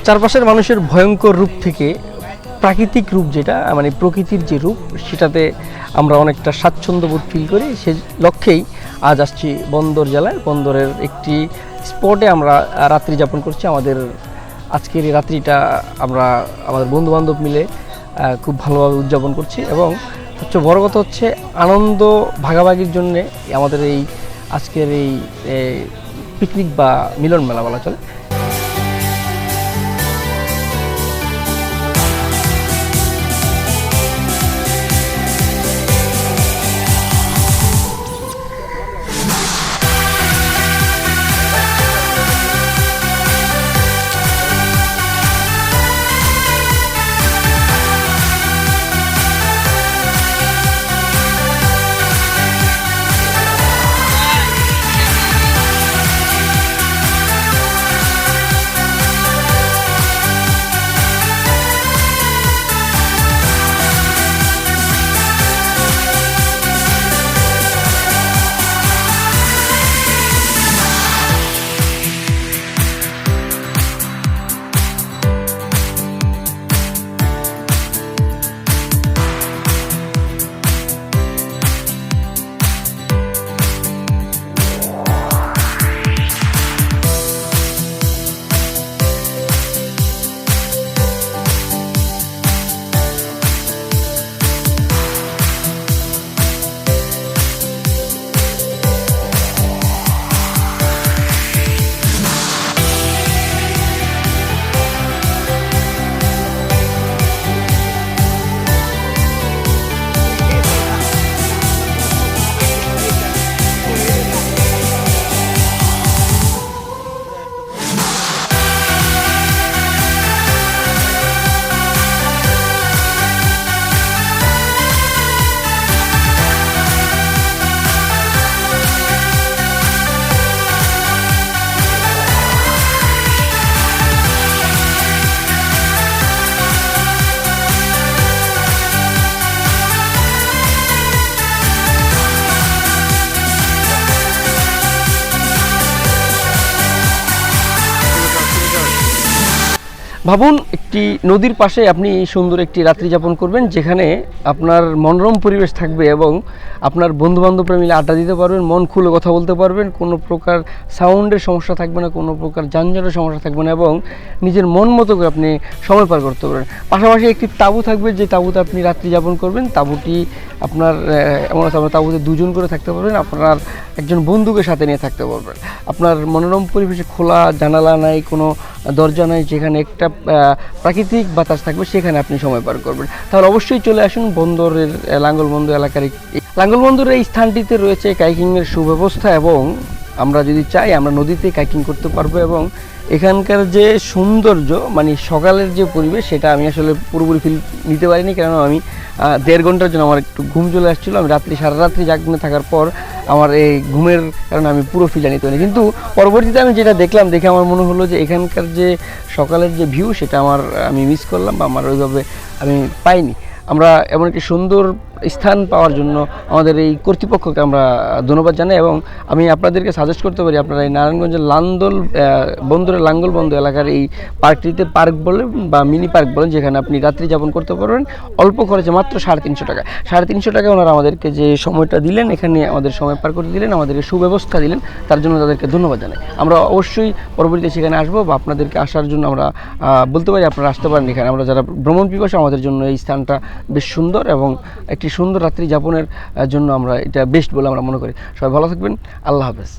চারপাশের মানুষের ভয়ঙ্কর রূপ থেকে প্রাকৃতিক রূপ যেটা মানে প্রকৃতির যে রূপ সেটাতে আমরা অনেকটা স্বাচ্ছন্দ্যবোধ ফিল করি। সে লক্ষ্যেই আজ আসছি বন্দর জেলায়। বন্দরের একটি স্পটে আমরা রাত্রি যাপন করছি। আমাদের আজকের এই রাত্রিটা আমরা আমাদের বন্ধুবান্ধব মিলে খুব ভালোভাবে উদযাপন করছি এবং সবচেয়ে বড় কথা হচ্ছে আনন্দ ভাগাভাগির জন্যে আমাদের এই আজকের এই পিকনিক বা মিলন মেলা বলা চলে। ভাবুন একটি নদীর পাশে আপনি সুন্দর একটি রাত্রি যাপন করবেন, যেখানে আপনার মনোরম পরিবেশ থাকবে এবং আপনার বন্ধুবান্ধবরা মিলে আড্ডা দিতে পারবেন, মন খুলে কথা বলতে পারবেন, কোনো প্রকার সাউন্ডের সমস্যা থাকবে না, কোনো প্রকার যানজটের সমস্যা থাকবে না এবং নিজের মন মতো করে আপনি সময় পার করতে পারবেন। পাশাপাশি একটি তাঁবু থাকবে, যে তাঁবুতে আপনি রাত্রি যাপন করবেন। তাঁবুটি আপনার এমন তাঁবুতে দুজন করে থাকতে পারবেন, আপনার একজন বন্ধুকে সাথে নিয়ে থাকতে পারবেন। আপনার মনোরম পরিবেশে খোলা জানালা নাই, কোনো দরজা নাই, যেখানে একটা প্রাকৃতিক বাতাস থাকবে, সেখানে আপনি সময় পার করবেন। তাহলে অবশ্যই চলে আসুন বন্দরের লাঙ্গলবন্দর এলাকার। লাঙ্গলবন্দরের এই স্থানটিতে রয়েছে কাইকিংয়ের সুব্যবস্থা এবং আমরা যদি চাই আমরা নদীতে কাইকিং করতে পারবো এবং এখানকার যে সৌন্দর্য মানে সকালের যে পরিবেশ সেটা আমি আসলে পুরোপুরি ফিল নিতে পারিনি, কারণ আমি 1.5 ঘন্টার জন্য আমার একটু ঘুম চলে আসছিলো। আমি সারা রাত্রি জাগনে থাকার পর আমার এই ঘুমের কারণে আমি পুরো ফিল নিতে পারিনি, কিন্তু পরবর্তীতে আমি যেটা দেখে আমার মনে হলো যে এখানকার যে সকালের যে ভিউ সেটা আমি মিস করলাম বা আমার ওইভাবে আমি পাইনি। আমরা এমন একটি সুন্দর স্থান পাওয়ার জন্য আমাদের এই কর্তৃপক্ষকে আমরা ধন্যবাদ জানাই এবং আমি আপনাদেরকে সাজেস্ট করতে পারি আপনারা এই নারায়ণগঞ্জের বন্দরের লাঙ্গলবন্দর এলাকার এই পার্কটিতে পার্ক বলেন বা মিনি পার্ক বলেন, যেখানে আপনি রাত্রি যাপন করতে পারবেন অল্প খরচে, মাত্র 350 টাকা। 350 টাকায় ওনারা আমাদেরকে যে সময়টা দিলেন, এখানে আমাদের সময় পার করতে দিলেন, আমাদেরকে সুব্যবস্থা দিলেন, তার জন্য তাদেরকে ধন্যবাদ জানাই। আমরা অবশ্যই পরবর্তীতে সেখানে আসবো বা আপনাদেরকে আসার জন্য আমরা বলতে পারি আপনারা আসতে পারেন এখানে। আমরা যারা ভ্রমণ পিপাসু আমাদের জন্য এই স্থানটা বেশ সুন্দর এবং একটি সুন্দর রাত্রি যাপনের জন্য আমরা এটা বেস্ট বলে আমরা মনে করি। সবাই ভালো থাকবেন, আল্লাহ হাফেজ।